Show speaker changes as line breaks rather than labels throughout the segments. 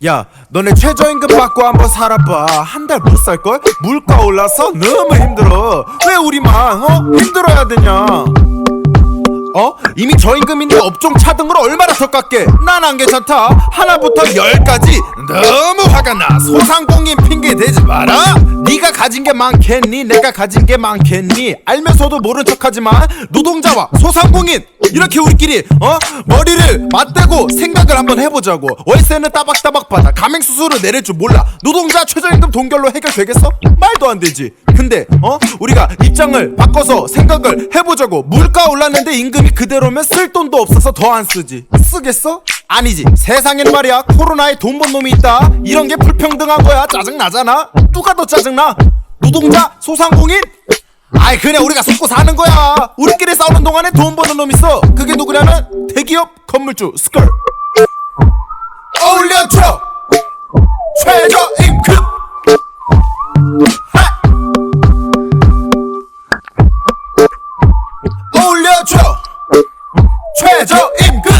야, 너네 최저임금 받고 한번 살아봐. 한 달 못 살걸? 물가 올라서 너무 힘들어. 왜 우리만 힘들어야 되냐? 이미 저임금인데 업종 차등 걸 얼마나 더 깎게? 난 안 괜찮다. 하나부터 10까지 너무 화가 나. 소상공인 핑계 대지 마라. 네가 가진 게 많겠니? 내가 가진 게 많겠니? 알면서도 모른 척하지만 노동자와 소상공인 이렇게 우리끼리 머리를 맞대고 생각을 한번 해보자고. 월세는 따박따박 받아. 가맹수수료 내릴 줄 몰라. 노동자 최저임금 동결로 해결되겠어? 말도 안 되지. 근데 우리가 입장을 바꿔서 생각을 해보자고. 물가 올랐는데 임금이 그대로면 쓸 돈도 없어서 더 안 쓰지. 쓰겠어? 아니지. 세상엔 말이야 코로나에 돈 번 놈이 있다. 이런 게 불평등한 거야. 짜증나잖아. 누가 더 짜증나? 노동자? 소상공인? 아이 그냥 우리가 속고 사는 거야. 우리끼리 싸우는 동안에 돈 버는 놈 있어. 그게 누구냐면 대기업 건물주 스컬. 올려줘 최저임금. 올려줘 최저임금.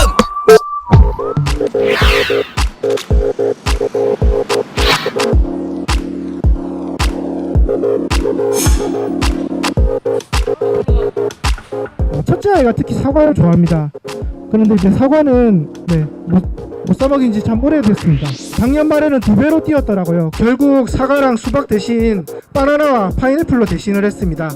첫째 아이가 특히 사과를 좋아합니다. 그런데 이제 사과는 못 써먹인 지 참 오래됐습니다. 작년 말에는 2배로 뛰었더라고요. 결국 사과랑 수박 대신 바나나와 파인애플로 대신을 했습니다.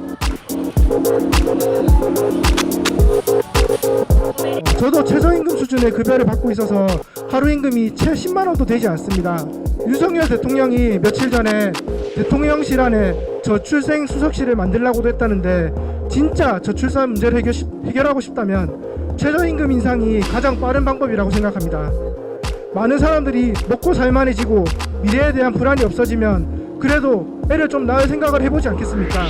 저도 최저임금 수준의 급여를 받고 있어서 하루 임금이 채 10만원도 되지 않습니다. 윤석열 대통령이 며칠 전에 대통령실 안에 저출생 수석실을 만들라고도 했다는데, 진짜 저출산 문제를 해결하고 싶다면 최저임금 인상이 가장 빠른 방법이라고 생각합니다. 많은 사람들이 먹고 살만해지고 미래에 대한 불안이 없어지면 그래도 애를 좀 낳을 생각을 해보지 않겠습니까?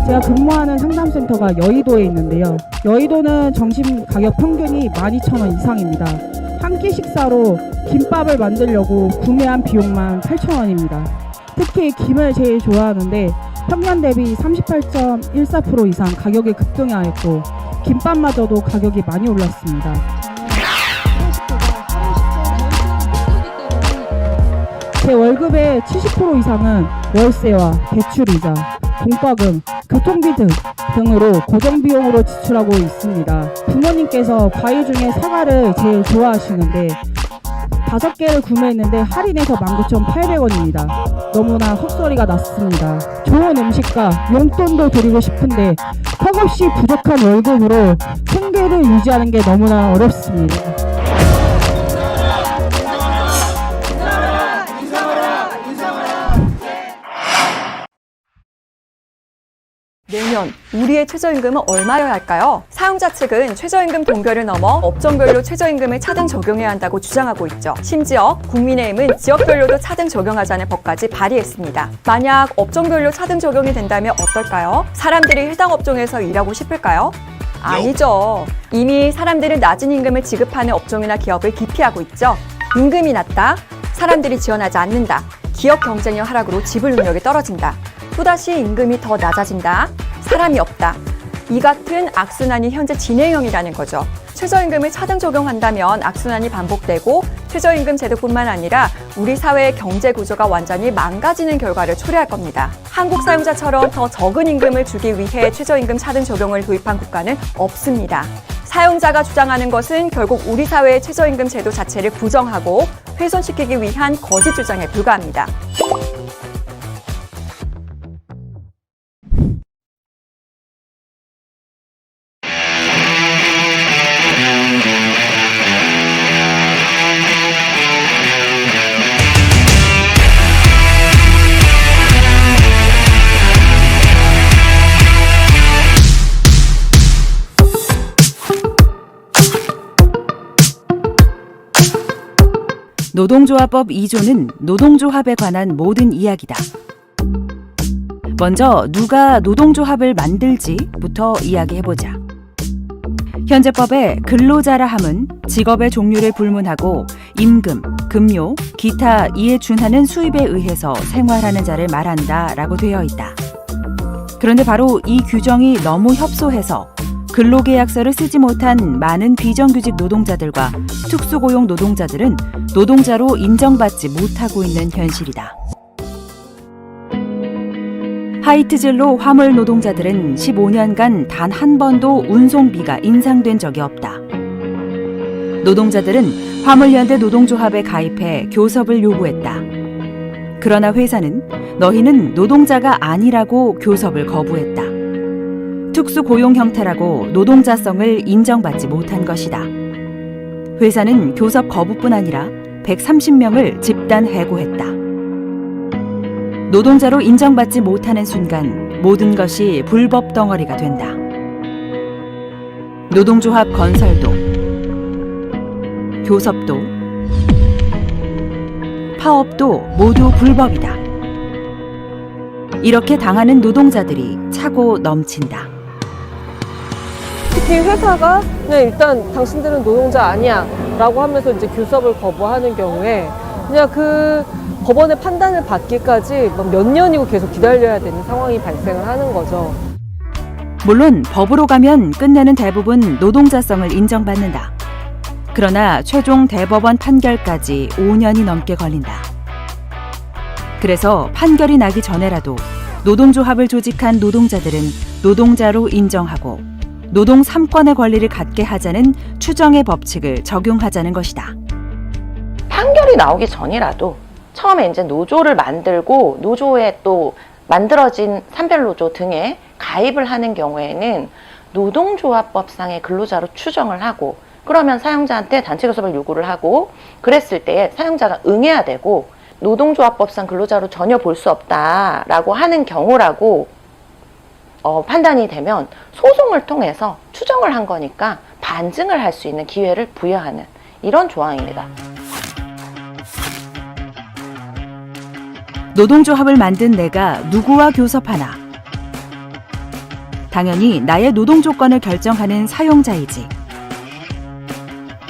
제가 근무하는 상담센터가 여의도에 있는데요. 여의도는 점심 가격 평균이 12,000원 이상입니다. 한 끼 식사로 김밥을 만들려고 구매한 비용만 8,000원입니다. 특히 김을 제일 좋아하는데 평년 대비 38.14% 이상 가격이 급등하였고 김밥마저도 가격이 많이 올랐습니다. 제 월급의 70% 이상은 월세와 대출이자, 공과금, 교통비 등으로 고정비용으로 지출하고 있습니다. 부모님께서 과일 중에 사과를 제일 좋아하시는데 5개를 구매했는데 할인해서 19,800원입니다. 너무나 속설이가 났습니다. 좋은 음식과 용돈도 드리고 싶은데 턱없이 부족한 월급으로 생계를 유지하는 게 너무나 어렵습니다.
내년 우리의 최저임금은 얼마여야 할까요? 사용자 측은 최저임금 동결을 넘어 업종별로 최저임금을 차등 적용해야 한다고 주장하고 있죠. 심지어 국민의힘은 지역별로도 차등 적용하자는 법까지 발의했습니다. 만약 업종별로 차등 적용이 된다면 어떨까요? 사람들이 해당 업종에서 일하고 싶을까요? 아니죠. 이미 사람들은 낮은 임금을 지급하는 업종이나 기업을 기피하고 있죠. 임금이 낮다, 사람들이 지원하지 않는다, 기업 경쟁력 하락으로 지불 능력이 떨어진다, 또다시 임금이 더 낮아진다, 사람이 없다. 이 같은 악순환이 현재 진행형이라는 거죠. 최저임금을 차등 적용한다면 악순환이 반복되고 최저임금 제도뿐만 아니라 우리 사회의 경제 구조가 완전히 망가지는 결과를 초래할 겁니다. 한국 사용자처럼 더 적은 임금을 주기 위해 최저임금 차등 적용을 도입한 국가는 없습니다. 사용자가 주장하는 것은 결국 우리 사회의 최저임금 제도 자체를 부정하고 훼손시키기 위한 거짓 주장에 불과합니다.
노동조합법 2조는 노동조합에 관한 모든 이야기다. 먼저 누가 노동조합을 만들지부터 이야기해보자. 현재 법의 근로자라 함은 직업의 종류를 불문하고 임금, 급료, 기타 이에 준하는 수입에 의해서 생활하는 자를 말한다 라고 되어 있다. 그런데 바로 이 규정이 너무 협소해서 근로계약서를 쓰지 못한 많은 비정규직 노동자들과 특수고용 노동자들은 노동자로 인정받지 못하고 있는 현실이다. 하이트진로 화물 노동자들은 15년간 단 한 번도 운송비가 인상된 적이 없다. 노동자들은 화물연대 노동조합에 가입해 교섭을 요구했다. 그러나 회사는 너희는 노동자가 아니라고 교섭을 거부했다. 특수고용 형태라고 노동자성을 인정받지 못한 것이다. 회사는 교섭 거부뿐 아니라 130명을 집단 해고했다. 노동자로 인정받지 못하는 순간 모든 것이 불법 덩어리가 된다. 노동조합 건설도, 교섭도, 파업도 모두 불법이다. 이렇게 당하는 노동자들이 차고 넘친다.
특히 회사가 그냥 일단 당신들은 노동자 아니야 라고 하면서 이제 교섭을 거부하는 경우에 그냥 그 법원의 판단을 받기까지 몇 년이고 계속 기다려야 되는 상황이 발생을 하는 거죠.
물론 법으로 가면 끝내는 대부분 노동자성을 인정받는다. 그러나 최종 대법원 판결까지 5년이 넘게 걸린다. 그래서 판결이 나기 전에라도 노동조합을 조직한 노동자들은 노동자로 인정하고 노동 3권의 권리를 갖게 하자는 추정의 법칙을 적용하자는 것이다.
판결이 나오기 전이라도 처음에 이제 노조를 만들고 노조에 또 만들어진 산별노조 등에 가입을 하는 경우에는 노동조합법상의 근로자로 추정을 하고 그러면 사용자한테 단체 교섭을 요구를 하고 그랬을 때 사용자가 응해야 되고 노동조합법상 근로자로 전혀 볼 수 없다라고 하는 경우라고 판단이 되면 소송을 통해서 추정을 한 거니까 반증을 할 수 있는 기회를 부여하는 이런 조항입니다.
노동조합을 만든 내가 누구와 교섭하나? 당연히 나의 노동 조건을 결정하는 사용자이지.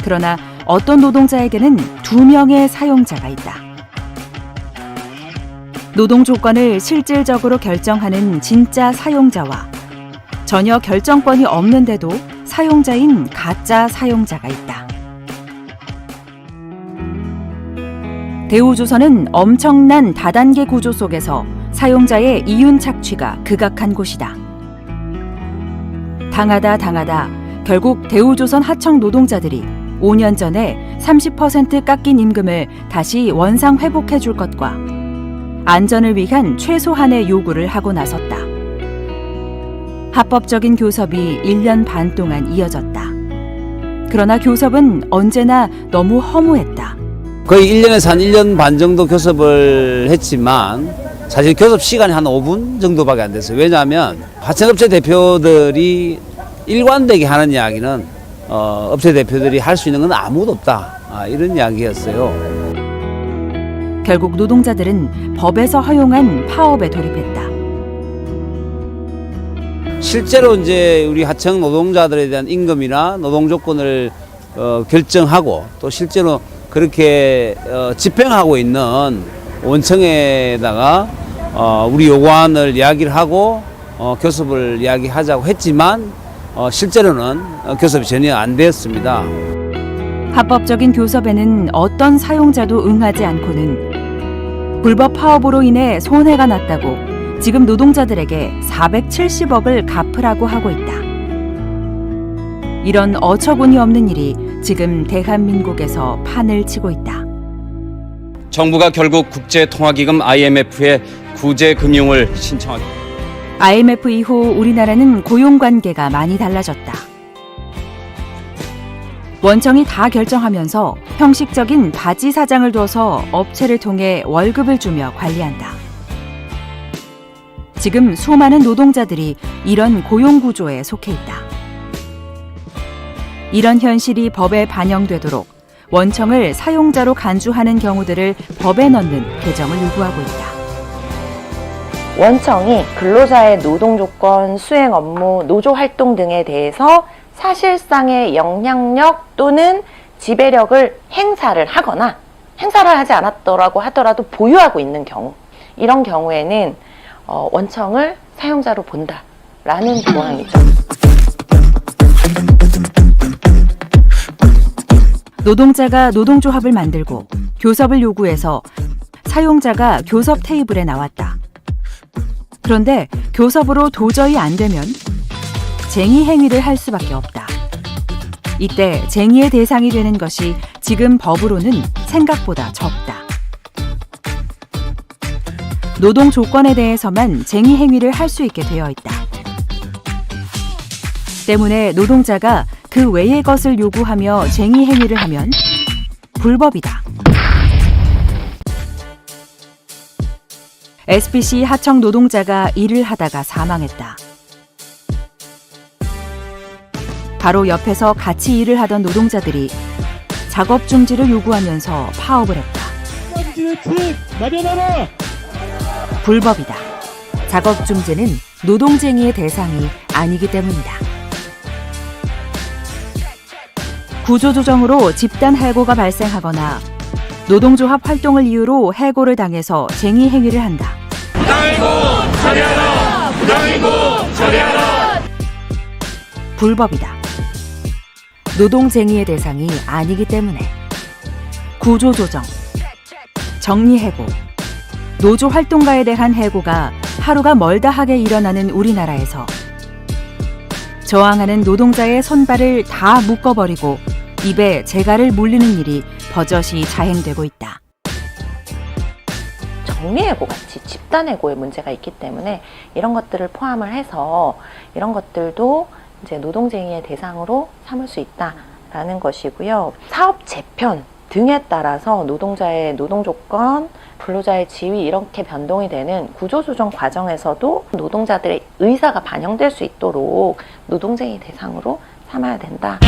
그러나 어떤 노동자에게는 2명의 사용자가 있다. 노동 조건을 실질적으로 결정하는 진짜 사용자와 전혀 결정권이 없는데도 사용자인 가짜 사용자가 있다. 대우조선은 엄청난 다단계 구조 속에서 사용자의 이윤 착취가 극악한 곳이다. 당하다 결국 대우조선 하청 노동자들이 5년 전에 30% 깎인 임금을 다시 원상 회복해 줄 것과 안전을 위한 최소한의 요구를 하고 나섰다. 합법적인 교섭이 1년 반 동안 이어졌다. 그러나 교섭은 언제나 너무 허무했다.
거의 1년에서 한 1년 반 정도 교섭을 했지만 사실 교섭 시간이 한 5분 정도밖에 안 됐어요. 왜냐하면 하청업체 대표들이 일관되게 하는 이야기는 업체 대표들이 할 수 있는 건 아무도 없다. 이런 이야기였어요.
결국 노동자들은 법에서 허용한 파업에 돌입했다.
실제로 이제 우리 하청 노동자들에 대한 임금이나 노동 조건을 결정하고 또 실제로 그렇게 집행하고 있는 원청에다가 우리 요구안을 이야기를 하고 교섭을 이야기하자고 했지만 실제로는 교섭이 전혀 안 되었습니다.
합법적인 교섭에는 어떤 사용자도 응하지 않고는 불법 파업으로 인해 손해가 났다고 지금 노동자들에게 470억을 갚으라고 하고 있다. 이런 어처구니 없는 일이 지금 대한민국에서 판을 치고 있다.
정부가 결국 국제통화기금 IMF에 구제 금융을 신청하게.
IMF 이후 우리나라는 고용관계가 많이 달라졌다. 원청이 다 결정하면서 형식적인 바지 사장을 둬서 업체를 통해 월급을 주며 관리한다. 지금 수많은 노동자들이 이런 고용구조에 속해 있다. 이런 현실이 법에 반영되도록 원청을 사용자로 간주하는 경우들을 법에 넣는 개정을 요구하고 있다.
원청이 근로자의 노동조건, 수행 업무, 노조활동 등에 대해서 사실상의 영향력 또는 지배력을 행사를 하거나 행사를 하지 않았더라고 하더라도 보유하고 있는 경우, 이런 경우에는 원청을 사용자로 본다라는 조항이죠.
노동자가 노동조합을 만들고 교섭을 요구해서 사용자가 교섭 테이블에 나왔다. 그런데 교섭으로 도저히 안 되면 쟁의 행위를 할 수밖에 없다. 이때 쟁의의 대상이 되는 것이 지금 법으로는 생각보다 적다. 노동 조건에 대해서만 쟁의 행위를 할 수 있게 되어 있다. 때문에 노동자가 그 외의 것을 요구하며 쟁의 행위를 하면 불법이다. SPC 하청 노동자가 일을 하다가 사망했다. 바로 옆에서 같이 일을 하던 노동자들이 작업 중지를 요구하면서 파업을 했다. 불법이다. 작업 중지는 노동쟁의의 대상이 아니기 때문이다. 구조조정으로 집단 해고가 발생하거나 노동조합 활동을 이유로 해고를 당해서 쟁의 행위를 한다.
부당해고 처리하라! 부당해고 처리하라!
불법이다. 노동쟁의의 대상이 아니기 때문에 구조조정, 정리해고, 노조활동가에 대한 해고가 하루가 멀다 하게 일어나는 우리나라에서 저항하는 노동자의 손발을 다 묶어버리고 입에 재갈을 물리는 일이 버젓이 자행되고 있다.
정리해고 같이 집단해고의 문제가 있기 때문에 이런 것들을 포함을 해서 이런 것들도 이제 노동쟁의의 대상으로 삼을 수 있다라는 것이고요. 사업 재편 등에 따라서 노동자의 노동조건, 근로자의 지위 이렇게 변동이 되는 구조조정 과정에서도 노동자들의 의사가 반영될 수 있도록 노동쟁의 대상으로 삼아야 된다.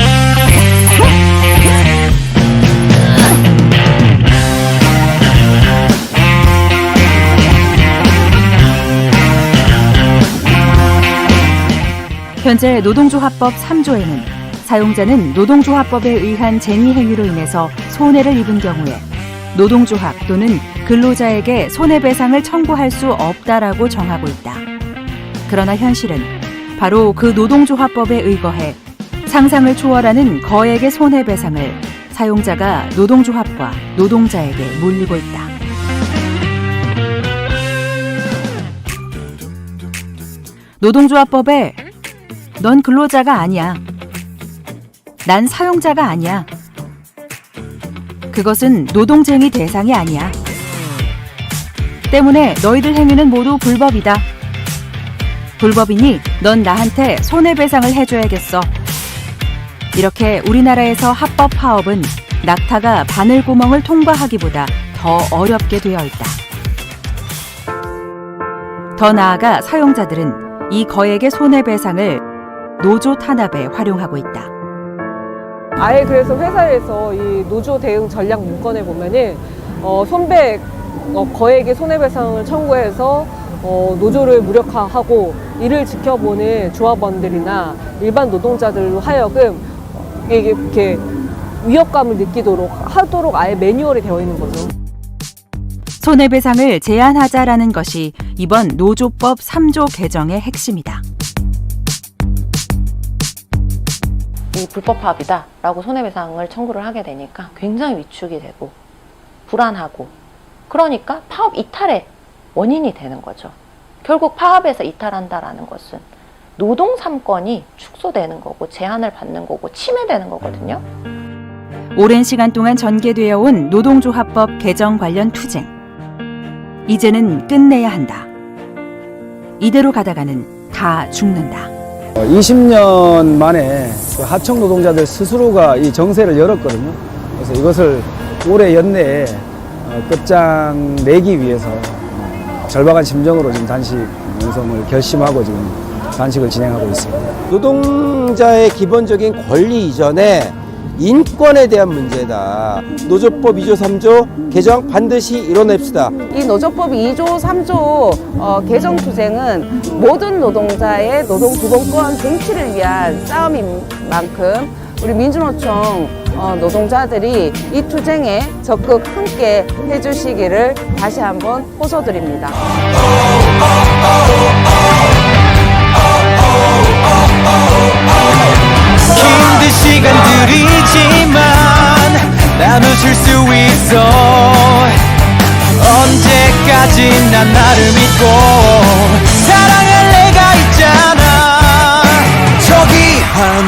현재 노동조합법 3조에는 사용자는 노동조합법에 의한 쟁의 행위로 인해서 손해를 입은 경우에 노동조합 또는 근로자에게 손해배상을 청구할 수 없다라고 정하고 있다. 그러나 현실은 바로 그 노동조합법에 의거해 상상을 초월하는 거액의 손해배상을 사용자가 노동조합과 노동자에게 물리고 있다. 노동조합법에 넌 근로자가 아니야. 난 사용자가 아니야. 그것은 노동쟁의 대상이 아니야. 때문에 너희들 행위는 모두 불법이다. 불법이니 넌 나한테 손해배상을 해줘야겠어. 이렇게 우리나라에서 합법 파업은 낙타가 바늘구멍을 통과하기보다 더 어렵게 되어 있다. 더 나아가 사용자들은 이 거액의 손해배상을 노조 탄압에 활용하고 있다.
아예 그래서 회사에서 이 노조 대응 전략 문건에 보면은 손배 거액의 손해배상을 청구해서 노조를 무력화하고 이를 지켜보는 조합원들이나 일반 노동자들로 하여금 이렇게 위협감을 느끼도록 하도록 아예 매뉴얼이 되어 있는 거죠.
손해배상을 제한하자라는 것이 이번 노조법 3조 개정의 핵심이다.
이 불법 파업이다 라고 손해배상을 청구를 하게 되니까 굉장히 위축이 되고 불안하고 그러니까 파업 이탈의 원인이 되는 거죠. 결국 파업에서 이탈한다라는 것은 노동 3권이 축소되는 거고 제한을 받는 거고 침해되는 거거든요.
오랜 시간 동안 전개되어 온 노동조합법 개정 관련 투쟁. 이제는 끝내야 한다. 이대로 가다가는 다 죽는다.
20년 만에 그 하청 노동자들 스스로가 이 정세를 열었거든요. 그래서 이것을 올해 연내에 끝장 내기 위해서 절박한 심정으로 지금 단식 운송을 결심하고 지금 단식을 진행하고 있습니다.
노동자의 기본적인 권리 이전에 인권에 대한 문제다. 노조법 2조 3조 개정 반드시 이뤄냅시다.
이 노조법 2조 3조 개정 투쟁은 모든 노동자의 노동 기본권 쟁취를 위한 싸움인 만큼 우리 민주노총 노동자들이 이 투쟁에 적극 함께 해주시기를 다시 한번 호소드립니다.
힘든 시간들이지만 나눠줄 수 있어. 언제까지 난 나를 믿고 사랑할 내가 있잖아. 저기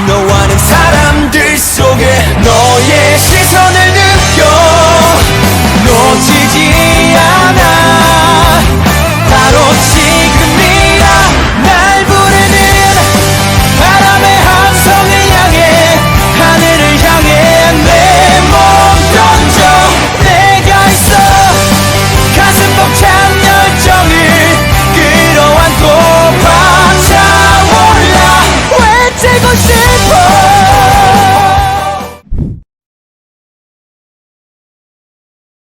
너와는 사람들 속에 너의 시선을 느껴. 놓치지 않아. 바로 지금이야. 날 부르는 바람의 함성을 향해 하늘을 향해 내 몸 던져. 내가 있어. 가슴 벅찬 열정을 끌어안고 벅차올라 외치고 싶어.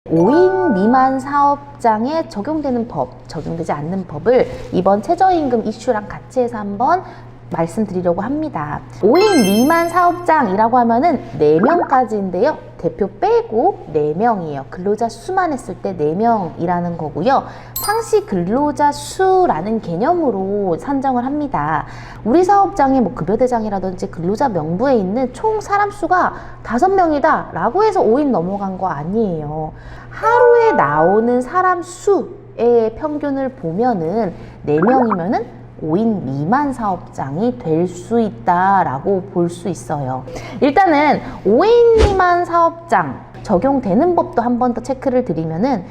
(5인) 미만 사업장에 적용되는 법, 적용되지 않는 법을 이번 최저임금 이슈랑 같이 해서 한번 말씀드리려고 합니다. 5인 미만 사업장이라고 하면은 4명까지인데요. 대표 빼고 4명이에요. 근로자 수만 했을 때 4명이라는 거고요. 상시 근로자 수라는 개념으로 산정을 합니다. 우리 사업장의 뭐 급여대장이라든지 근로자 명부에 있는 총 사람 수가 5명이다 라고 해서 5인 넘어간 거 아니에요. 하루에 나오는 사람 수의 평균을 보면은 4명이면은 5인 미만 사업장이 될 수 있다라고 볼 수 있어요. 일단은 5인 미만 사업장 적용되는 법도 한 번 더 체크를 드리면은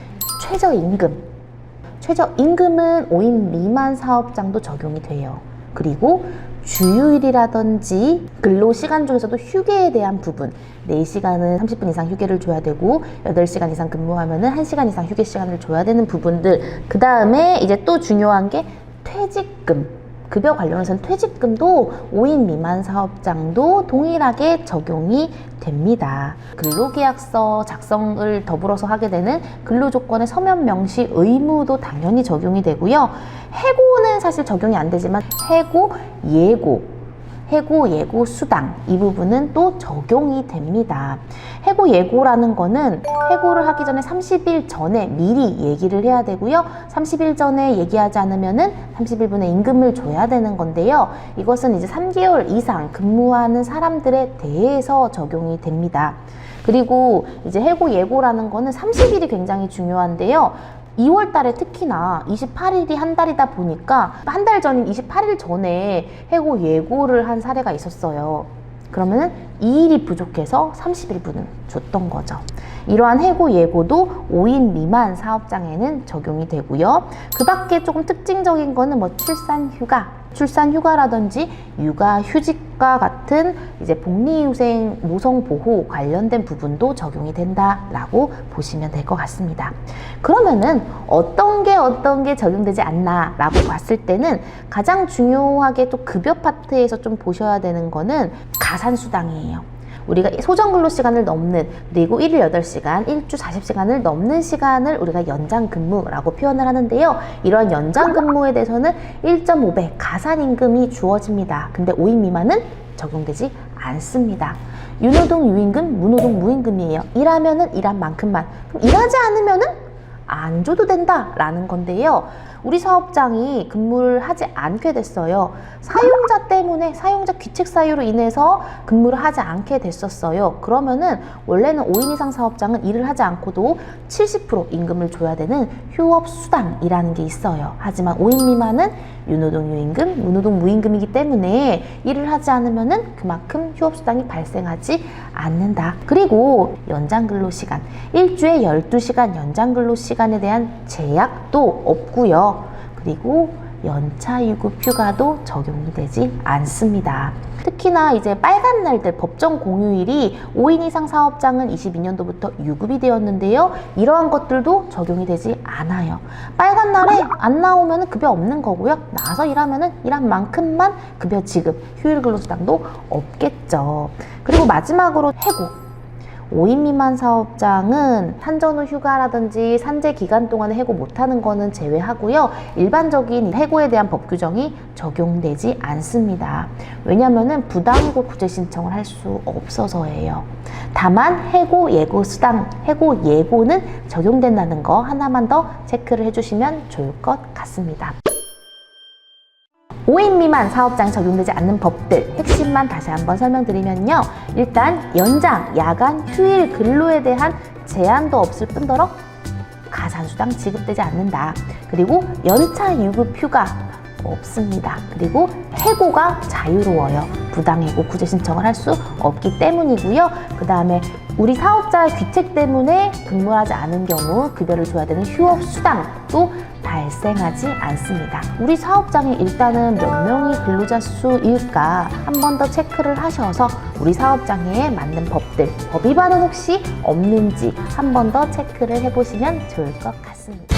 최저임금은 5인 미만 사업장도 적용이 돼요. 그리고 주휴일이라든지 근로시간 중에서도 휴게에 대한 부분 4시간은 30분 이상 휴게를 줘야 되고 8시간 이상 근무하면은 1시간 이상 휴게 시간을 줘야 되는 부분들, 그 다음에 이제 또 중요한 게 퇴직금, 급여 관련해서는 퇴직금도 5인 미만 사업장도 동일하게 적용이 됩니다. 근로계약서 작성을 더불어서 하게 되는 근로조건의 서면 명시 의무도 당연히 적용이 되고요. 해고는 사실 적용이 안 되지만 해고, 예고 수당 이 부분은 또 적용이 됩니다. 해고 예고라는 거는 해고를 하기 전에 30일 전에 미리 얘기를 해야 되고요. 30일 전에 얘기하지 않으면은 30일분의 임금을 줘야 되는 건데요. 이것은 이제 3개월 이상 근무하는 사람들에 대해서 적용이 됩니다. 그리고 이제 해고 예고라는 거는 30일이 굉장히 중요한데요. 2월 달에 특히나 28일이 한 달이다 보니까 한 달 전인 28일 전에 해고 예고를 한 사례가 있었어요. 그러면은 2일이 부족해서 30일분을 줬던 거죠. 이러한 해고 예고도 5인 미만 사업장에는 적용이 되고요. 그 밖에 조금 특징적인 거는 뭐 출산휴가라든지 육아휴직과 같은 이제 복리후생 모성보호 관련된 부분도 적용이 된다라고 보시면 될 것 같습니다. 그러면은 어떤 게 적용되지 않나라고 봤을 때는 가장 중요하게 또 급여 파트에서 좀 보셔야 되는 거는 가산수당이에요. 우리가 소정근로시간을 넘는, 그리고 1일 8시간, 1주 40시간을 넘는 시간을 우리가 연장근무라고 표현을 하는데요. 이러한 연장근무에 대해서는 1.5배 가산임금이 주어집니다. 근데 5인 미만은 적용되지 않습니다. 유노동 유임금, 무노동 무임금이에요. 일하면은 일한 만큼만. 그럼 일하지 않으면은 안 줘도 된다라는 건데요. 우리 사업장이 근무를 하지 않게 됐어요. 사용자 때문에, 사용자 귀책 사유로 인해서 근무를 하지 않게 됐었어요. 그러면은 원래는 5인 이상 사업장은 일을 하지 않고도 70% 임금을 줘야 되는 휴업수당이라는 게 있어요. 하지만 5인 미만은 유노동 유임금, 무노동 무임금이기 때문에 일을 하지 않으면은 그만큼 휴업수당이 발생하지 않는다. 그리고 연장근로시간, 일주에 12시간 연장근로시간에 대한 제약도 없고요. 그리고 연차유급 휴가도 적용이 되지 않습니다. 특히나 이제 빨간 날들, 법정 공휴일이 5인 이상 사업장은 22년도부터 유급이 되었는데요. 이러한 것들도 적용이 되지 않아요. 빨간 날에 안 나오면 급여 없는 거고요. 나와서 일하면 일한 만큼만 급여 지급, 휴일 근로수당도 없겠죠. 그리고 마지막으로 해고. 5인 미만 사업장은 산전후 휴가라든지 산재 기간 동안에 해고 못하는 거는 제외하고요. 일반적인 해고에 대한 법 규정이 적용되지 않습니다. 왜냐하면 부당해고 구제 신청을 할 수 없어서예요. 다만 해고 예고 수당, 해고 예고는 적용된다는 거 하나만 더 체크를 해주시면 좋을 것 같습니다. 5인 미만 사업장에 적용되지 않는 법들 핵심만 다시 한번 설명드리면요. 일단 연장, 야간, 휴일 근로에 대한 제한도 없을 뿐더러 가산수당 지급되지 않는다. 그리고 연차 유급 휴가 없습니다. 그리고 해고가 자유로워요. 부당해고 구제 신청을 할 수 없기 때문이고요. 그 다음에 우리 사업자의 귀책 때문에 근무하지 않은 경우 급여를 줘야 되는 휴업 수당도 발생하지 않습니다. 우리 사업장이 일단은 몇 명이 근로자 수일까 한 번 더 체크를 하셔서 우리 사업장에 맞는 법들, 법 위반은 혹시 없는지 한 번 더 체크를 해보시면 좋을 것 같습니다.